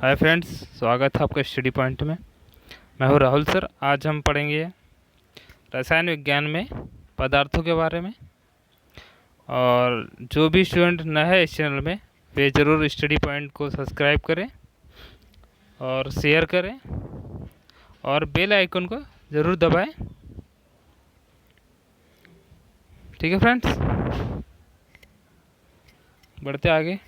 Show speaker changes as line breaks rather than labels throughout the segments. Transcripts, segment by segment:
Hi friends, स्वागत है आपका स्टडी पॉइंट में। मैं हूं राहुल सर। आज हम पढ़ेंगे रसायन विज्ञान में पदार्थों के बारे में। और जो भी स्टूडेंट नए है इस चैनल में वे ज़रूर स्टडी पॉइंट को सब्सक्राइब करें और शेयर करें और बेल आइकन को ज़रूर दबाएं। ठीक है फ्रेंड्स, बढ़ते आगे।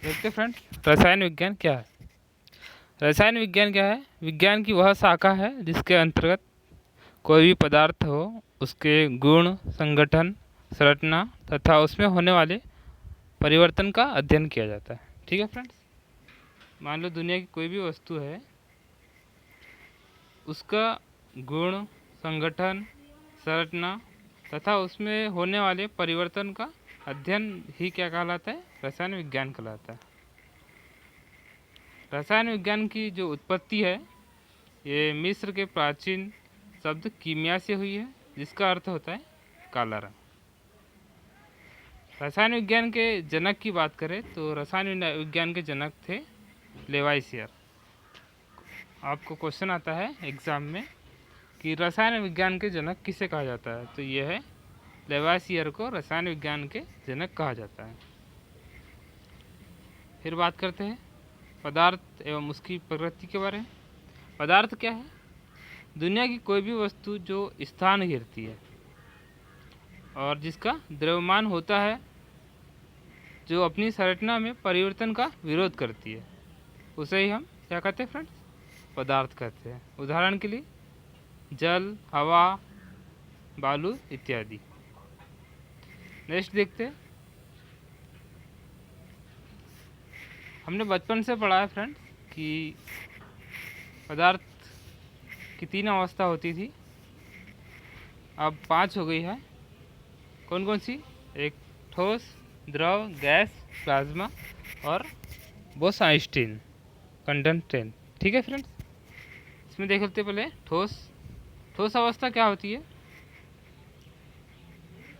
देखते फ्रेंड्स, रसायन विज्ञान क्या है। रसायन विज्ञान क्या है? विज्ञान की वह शाखा है जिसके अंतर्गत कोई भी पदार्थ हो, उसके गुण, संगठन, संरचना तथा उसमें होने वाले परिवर्तन का अध्ययन किया जाता है। ठीक है फ्रेंड्स, मान लो दुनिया की कोई भी वस्तु है, उसका गुण, संगठन, संरचना तथा उसमें होने वाले परिवर्तन का अध्ययन ही क्या कहलाता है? रसायन विज्ञान कहलाता है। रसायन विज्ञान की जो उत्पत्ति है ये मिस्र के प्राचीन शब्द कीमिया से हुई है, जिसका अर्थ होता है काला रंग। रसायन विज्ञान के जनक की बात करें तो रसायन विज्ञान के जनक थे लेवाइसियर। आपको क्वेश्चन आता है एग्ज़ाम में कि रसायन विज्ञान के जनक किसे कहा जाता है, तो यह है लेवाइसियर को रसायन विज्ञान के जनक कहा जाता है। फिर बात करते हैं पदार्थ एवं उसकी प्रकृति के बारे में। पदार्थ क्या है? दुनिया की कोई भी वस्तु जो स्थान घेरती है और जिसका द्रव्यमान होता है, जो अपनी संरचना में परिवर्तन का विरोध करती है, उसे ही हम क्या कहते हैं फ्रेंड्स? पदार्थ कहते हैं। उदाहरण के लिए जल, हवा, बालू इत्यादि। नेक्स्ट देखते हैं। हमने बचपन से पढ़ा है फ्रेंड्स कि पदार्थ की 3 अवस्था होती थी, अब 5 हो गई है। कौन कौन सी? एक ठोस, द्रव, गैस, प्लाज्मा और बोस-आइंस्टीन कंडेंसेट। ठीक है फ्रेंड्स, इसमें देख लेते पहले ठोस अवस्था क्या होती है?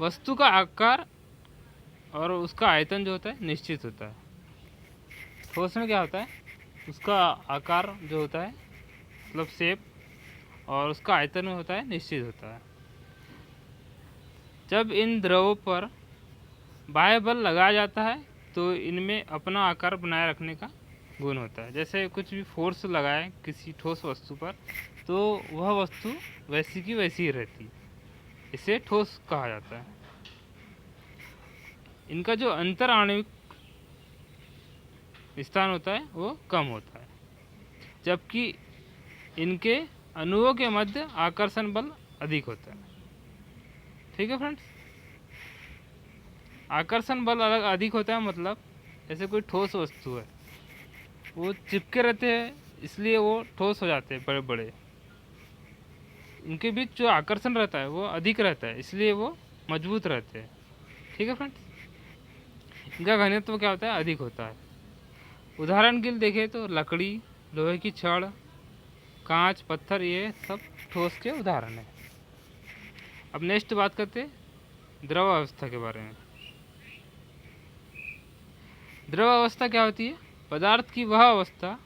वस्तु का आकार और उसका आयतन जो होता है निश्चित होता है। ठोस में क्या होता है? उसका आकार जो होता है मतलब शेप, और उसका आयतन होता है निश्चित होता है। जब इन द्रवों पर बाह्य बल लगाया जाता है तो इनमें अपना आकार बनाए रखने का गुण होता है। जैसे कुछ भी फोर्स लगाए किसी ठोस वस्तु पर तो वह वस्तु वैसी की वैसी ही रहती है, इसे ठोस कहा जाता है। इनका जो अंतर आणविक स्थान होता है वो कम होता है, जबकि इनके अणुओं के मध्य आकर्षण बल अधिक होता है। ठीक है फ्रेंड्स, आकर्षण बल अधिक होता है मतलब जैसे कोई ठोस वस्तु है, वो चिपके रहते हैं इसलिए वो ठोस हो जाते हैं बड़े बड़े। इनके बीच जो आकर्षण रहता है वो अधिक रहता है, इसलिए वो मजबूत रहते हैं। ठीक है फ्रेंड्स, इनका घनत्व क्या होता है? अधिक होता है। उदाहरण के लिए देखें तो लकड़ी, लोहे की छड़, कांच, पत्थर, ये सब ठोस के उदाहरण हैं। अब नेक्स्ट बात करते हैं द्रव अवस्था के बारे में। द्रव अवस्था क्या होती है? पदार्थ की वह अवस्था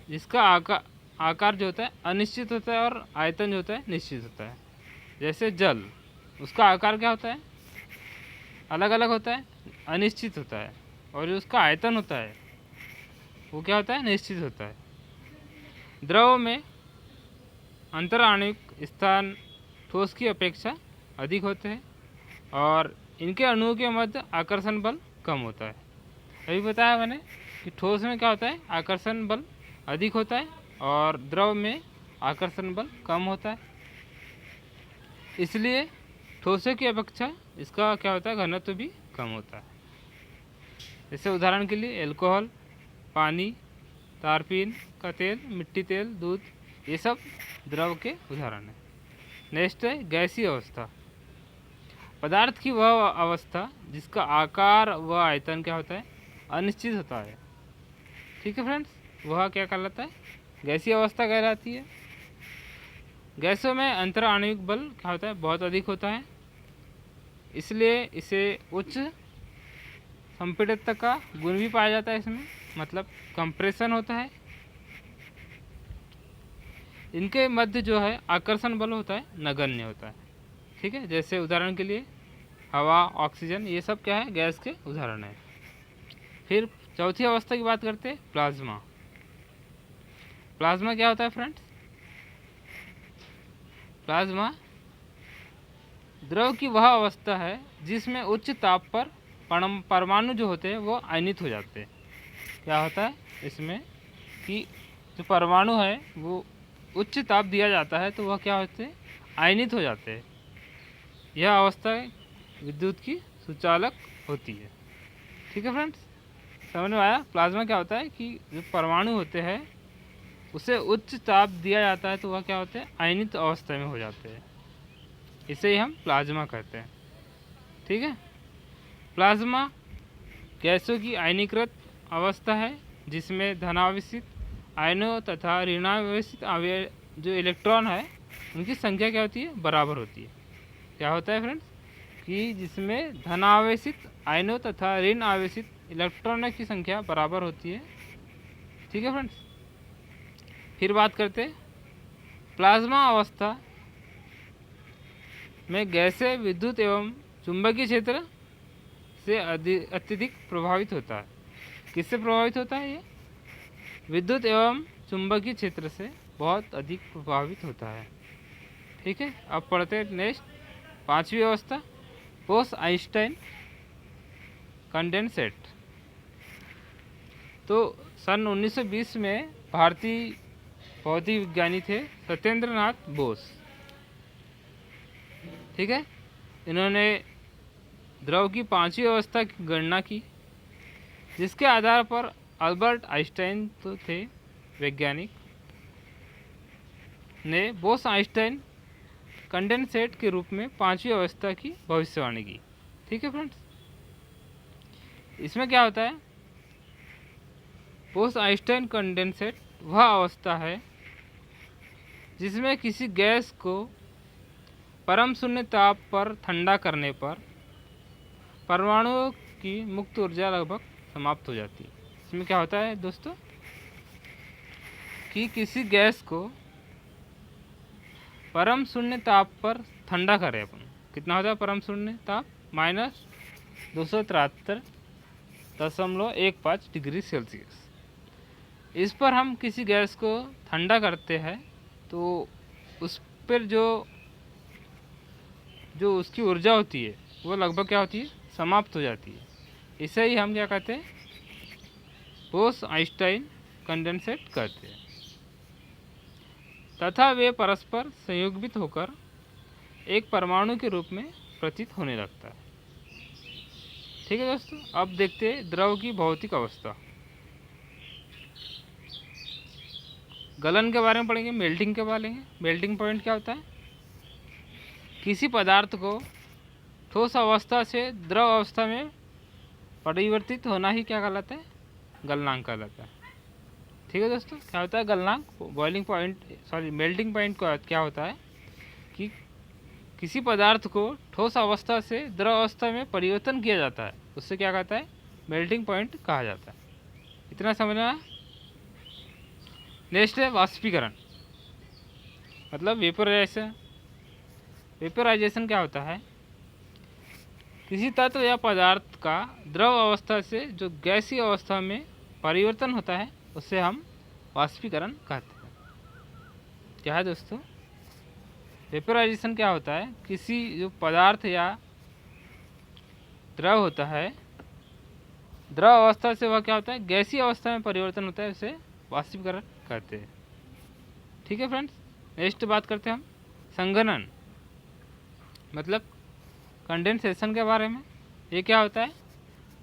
जिसका आकार जो होता है अनिश्चित होता है और आयतन जो होता है निश्चित होता है। जैसे जल, उसका आकार क्या होता है? अलग अलग होता है, अनिश्चित होता है, और जो उसका आयतन होता है वो क्या होता है? निश्चित होता है। द्रव में अंतराणविक स्थान ठोस की अपेक्षा अधिक होते हैं और इनके अणुओं के मध्य आकर्षण बल कम होता है। अभी बताया मैंने कि ठोस में क्या होता है? आकर्षण बल अधिक होता है और द्रव में आकर्षण बल कम होता है, इसलिए ठोसों की अपेक्षा इसका क्या होता है? घनत्व भी कम होता है। जैसे उदाहरण के लिए अल्कोहल, पानी, तारपीन का तेल, मिट्टी तेल, दूध, ये सब द्रव के उदाहरण हैं। नेक्स्ट है गैसीय अवस्था। पदार्थ की वह अवस्था जिसका आकार व आयतन क्या होता है? अनिश्चित होता है ठीक है फ्रेंड्स, वह क्या कहलाता है, गैसीय अवस्था कहलाती है। गैसों में अंतर आणविक बल क्या होता है, बहुत अधिक होता है, इसलिए इसे उच्च संपीड़ितता का गुण भी पाया जाता है इसमें, मतलब कंप्रेशन होता है। इनके मध्य जो है आकर्षण बल होता है नगण्य होता है। ठीक है, जैसे उदाहरण के लिए हवा, ऑक्सीजन, ये सब क्या है, गैस के उदाहरण है। फिर चौथी अवस्था की बात करते हैं, प्लाज्मा। प्लाज्मा क्या होता है फ्रेंड्स, प्लाज्मा द्रव की वह अवस्था है जिसमें उच्च ताप पर परमाणु जो होते हैं वो आयनित हो जाते हैं। क्या होता है इसमें कि जो परमाणु है वो उच्च ताप दिया जाता है तो वह क्या होते हैं, आयनित हो जाते हैं। यह अवस्था विद्युत की सुचालक होती है। ठीक है फ्रेंड्स, समझ में आया। प्लाज्मा क्या होता है कि जो परमाणु होते हैं उसे उच्च ताप दिया जाता है तो वह क्या होते हैं, आयनित अवस्था में हो जाते हैं, इसे ही हम प्लाज्मा कहते हैं। ठीक है, प्लाज्मा गैसों की आयनीकृत अवस्था है जिसमें धनावेशित आयनों तथा ऋणावेशित जो इलेक्ट्रॉन है उनकी संख्या क्या होती है, बराबर होती है। क्या होता है फ्रेंड्स कि जिसमें धनावेशित आयनों तथा ऋण आवेशित इलेक्ट्रॉनों की संख्या बराबर होती है। ठीक है फ्रेंड्स, फिर बात करते हैं प्लाज्मा अवस्था में गैसें विद्युत एवं चुंबकीय क्षेत्र से अत्यधिक प्रभावित होता है। किससे प्रभावित होता है ये, विद्युत एवं चुंबकीय क्षेत्र से बहुत अधिक प्रभावित होता है। ठीक है, अब पढ़ते हैं नेक्स्ट, पांचवी अवस्था, बोस-आइंस्टाइन कंडेंसेट। तो सन 1920 में भारतीय भौतिक विज्ञानी थे सत्येंद्र नाथ बोस। ठीक है, इन्होंने द्रव की पांचवी अवस्था की गणना की, जिसके आधार पर अल्बर्ट आइंस्टाइन तो थे वैज्ञानिक, ने बोस-आइंस्टाइन कंडेंसेट के रूप में पांचवी अवस्था की भविष्यवाणी की। ठीक है फ्रेंड्स, इसमें क्या होता है, बोस-आइंस्टाइन कंडेंसेट वह अवस्था है जिसमें किसी गैस को परम शून्य ताप पर ठंडा करने पर परमाणुओं की मुक्त ऊर्जा लगभग समाप्त हो जाती है। इसमें क्या होता है दोस्तों कि किसी गैस को परम शून्य ताप पर ठंडा करें अपन, कितना होता है परम शून्य ताप, -273.15 डिग्री सेल्सियस। इस पर हम किसी गैस को ठंडा करते हैं तो उस पर जो उसकी ऊर्जा होती है वो लगभग क्या होती है, समाप्त हो जाती है। इसे ही हम क्या कहते हैं, बोस-आइंस्टाइन कंडेंसेट कहते हैं, तथा वे परस्पर संयुग्मित होकर एक परमाणु के रूप में प्रतीत होने लगता है। ठीक है दोस्तों, अब देखते हैं द्रव की भौतिक अवस्था। गलन के बारे में पढ़ेंगे, मेल्टिंग के बारे में। मेल्टिंग पॉइंट क्या होता है, किसी पदार्थ को ठोस अवस्था से द्रव अवस्था में परिवर्तित होना ही क्या कहलाता है, गलनांक कहलाता है। ठीक है दोस्तों, क्या होता है गलनांक, बॉइलिंग पॉइंट, मेल्टिंग पॉइंट क्या होता है कि किसी पदार्थ को ठोस अवस्था से द्रव अवस्था में परिवर्तन किया जाता है, उससे क्या कहता है, मेल्टिंग पॉइंट कहा जाता है। इतना समझना है। नेक्स्ट है वाष्पीकरण, मतलब वेपोराइजेशन। वेपोराइजेशन क्या होता है, किसी तत्व या पदार्थ का द्रव अवस्था से जो गैसीय अवस्था में परिवर्तन होता है उसे हम वाष्पीकरण कहते हैं। क्या है दोस्तों, वेपोराइजेशन क्या होता है, किसी जो पदार्थ या द्रव होता है, द्रव अवस्था से वह क्या होता है, गैसीय अवस्था में परिवर्तन होता है, उसे वाष्पीकरण कहते हैं। ठीक है फ्रेंड्स, नेक्स्ट बात करते हैं हम संघनन, मतलब कंडेंसेशन के बारे में। ये क्या होता है,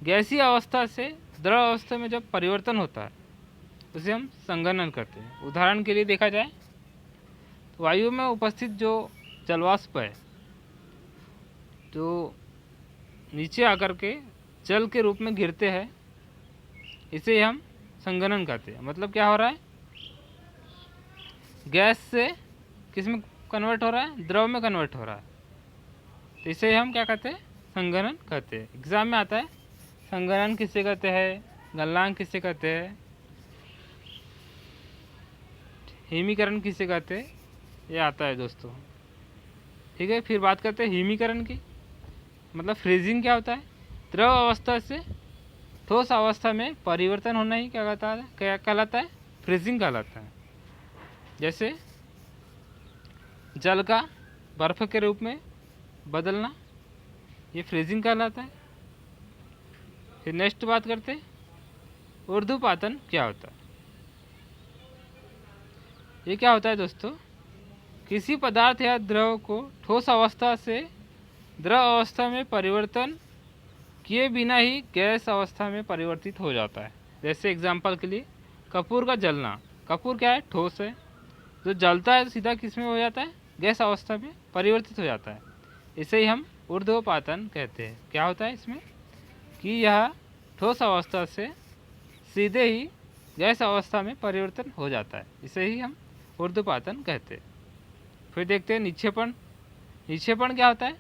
गैसीय अवस्था से द्रव अवस्था में जब परिवर्तन होता है उसे हम संघनन करते हैं। उदाहरण के लिए देखा जाए तो वायु में उपस्थित जो जलवाष्प है जो नीचे आकर के जल के रूप में गिरते हैं, इसे हम संघनन कहते हैं। मतलब क्या हो रहा है, गैस से किस में कन्वर्ट हो रहा है, द्रव में कन्वर्ट हो रहा है, तो इसे हम क्या कहते हैं, संघनन कहते हैं। एग्जाम में आता है संघनन किसे कहते हैं, गलनांक किसे कहते हैं, हिमीकरण किसे कहते हैं, ये आता है दोस्तों। ठीक है, फिर बात करते हैं हिमीकरण की। मतलब फ्रीजिंग क्या होता है, द्रव अवस्था से ठोस अवस्था में परिवर्तन होना ही क्या कहता है, क्या कहलाता है, फ्रीजिंग कहलाता है। जैसे जल का बर्फ के रूप में बदलना, ये फ्रीजिंग कहलाता है। फिर नेक्स्ट बात करते हैं ऊर्ध्वपातन क्या होता है। ये क्या होता है दोस्तों, किसी पदार्थ या द्रव को ठोस अवस्था से द्रव अवस्था में परिवर्तन किए बिना ही गैस अवस्था में परिवर्तित हो जाता है। जैसे एग्जांपल के लिए कपूर का जलना, कपूर क्या है, ठोस है, जो जलता है सीधा किस में हो जाता है, गैस अवस्था में परिवर्तित हो जाता है। इसे ही हम ऊर्ध्वपातन कहते हैं। क्या होता है इसमें कि यह ठोस अवस्था से सीधे ही गैस अवस्था में परिवर्तन हो जाता है, इसे ही हम ऊर्ध्वपातन कहते हैं। फिर देखते हैं निक्षेपण। निक्षेपण क्या होता है,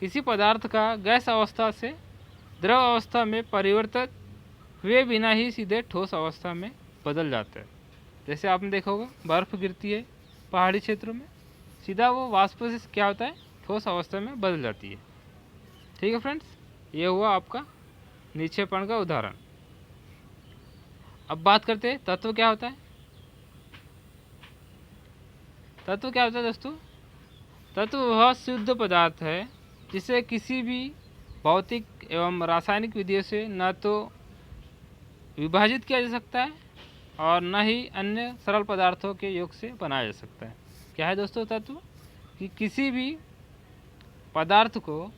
किसी पदार्थ का गैस अवस्था से द्रव अवस्था में परिवर्तित हुए बिना ही सीधे ठोस अवस्था में बदल जाता है। जैसे आपने देखा होगा बर्फ़ गिरती है पहाड़ी क्षेत्रों में, सीधा वो वाष्प से क्या होता है, ठोस अवस्था में बदल जाती है। ठीक है फ्रेंड्स, ये हुआ आपका निक्षेपण का उदाहरण। अब बात करते हैं तत्व क्या होता है। तत्व क्या होता है दोस्तों, तत्व वह शुद्ध पदार्थ है जिसे किसी भी भौतिक एवं रासायनिक विधियों से न तो विभाजित किया जा सकता है और न ही अन्य सरल पदार्थों के योग से बनाया जा सकता है। क्या है दोस्तों तत्व, कि किसी भी पदार्थ को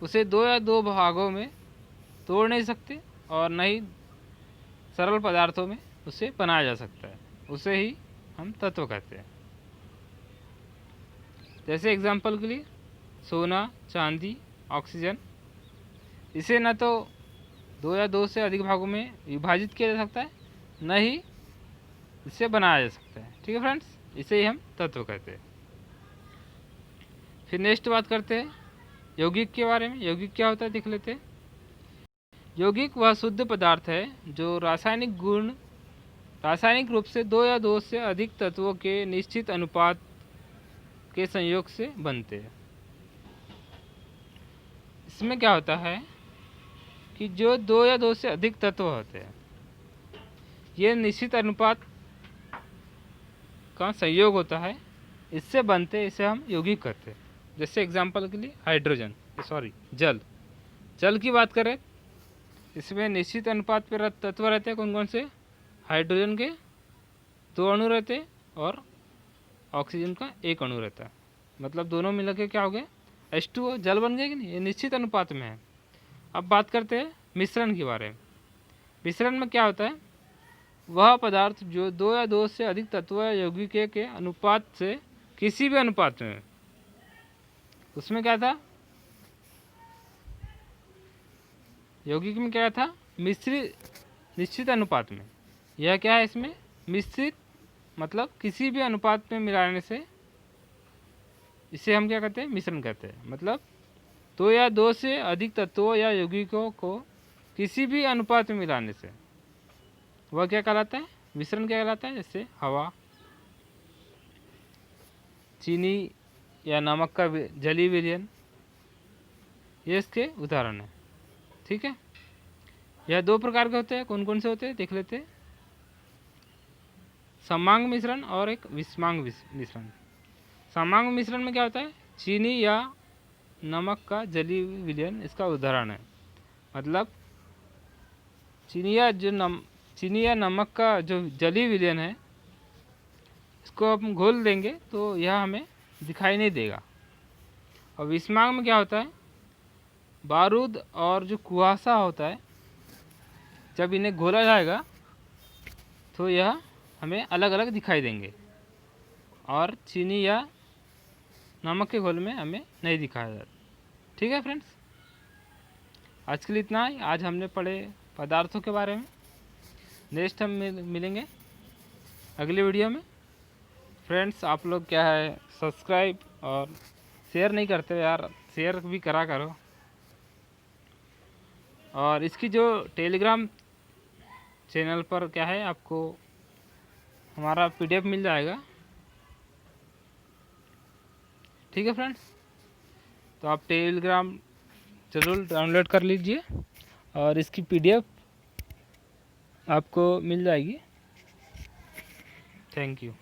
उसे दो या दो भागों में तोड़ नहीं सकते और न ही सरल पदार्थों में उसे बनाया जा सकता है, उसे ही हम तत्व कहते हैं। जैसे एग्जांपल के लिए सोना, चांदी, ऑक्सीजन, इसे न तो दो या दो से अधिक भागों में विभाजित किया जा सकता है, न ही इसे बनाया जा सकता है। ठीक है फ्रेंड्स, इसे ही हम तत्व कहते हैं। फिर नेक्स्ट बात करते हैं यौगिक के बारे में। यौगिक क्या होता है देख लेते हैं। यौगिक वह शुद्ध पदार्थ है जो रासायनिक रूप से दो या दो से अधिक तत्वों के निश्चित अनुपात के संयोग से बनते हैं। इसमें क्या होता है कि जो दो या दो से अधिक तत्व होते हैं, ये निश्चित अनुपात का संयोग होता है, इससे बनते, इसे हम यौगिक कहते हैं। जैसे एग्जांपल के लिए जल की बात करें, इसमें निश्चित अनुपात पर तत्व रहते हैं। कौन कौन से, हाइड्रोजन के 2 अणु रहते हैं और ऑक्सीजन का 1 अणु रहता है। मतलब दोनों मिलकर के क्या हो गए, H2O, जल बन गया कि नहीं, ये निश्चित अनुपात में है। अब बात करते हैं मिश्रण के बारे में। मिश्रण में क्या होता है, वह पदार्थ जो दो या दो से अधिक तत्व या यौगिक के अनुपात से किसी भी अनुपात में, उसमें क्या था, यौगिक में क्या था, निश्चित अनुपात में। यह क्या है, इसमें मिश्रित, मतलब किसी भी अनुपात में मिलाने से इसे हम क्या कहते हैं, मिश्रण कहते हैं। मतलब दो या दो से अधिक तत्वों या यौगिकों को किसी भी अनुपात में मिलाने से वह क्या कहलाता है, मिश्रण क्या कहलाता है। जैसे हवा, चीनी या नमक का जलीय विलयन, ये इसके उदाहरण है। ठीक है, यह 2 प्रकार के होते हैं। कौन कौन से होते हैं देख लेते हैं, समांग मिश्रण और एक विषमांग मिश्रण। समांग मिश्रण में क्या होता है, चीनी या नमक का जलीय विलयन इसका उदाहरण है। मतलब चीनी या नमक का जो जलीय विलयन है, इसको हम घोल देंगे तो यह हमें दिखाई नहीं देगा। और विषमांग में क्या होता है, बारूद और जो कुआसा होता है, जब इन्हें घोला जाएगा तो यह हमें अलग अलग दिखाई देंगे और चीनी या नमक के घोल में हमें नहीं दिखाया जाता। ठीक है फ्रेंड्स, आज के लिए इतना ही। आज हमने पढ़े पदार्थों के बारे में। नेक्स्ट हम मिलेंगे अगली वीडियो में। फ्रेंड्स, आप लोग क्या है सब्सक्राइब और शेयर नहीं करते यार, शेयर भी करा करो। और इसकी जो टेलीग्राम चैनल पर क्या है आपको हमारा PDF मिल जाएगा। ठीक है फ्रेंड्स, तो आप टेलीग्राम ज़रूर डाउनलोड कर लीजिए और इसकी PDF आपको मिल जाएगी। Thank you.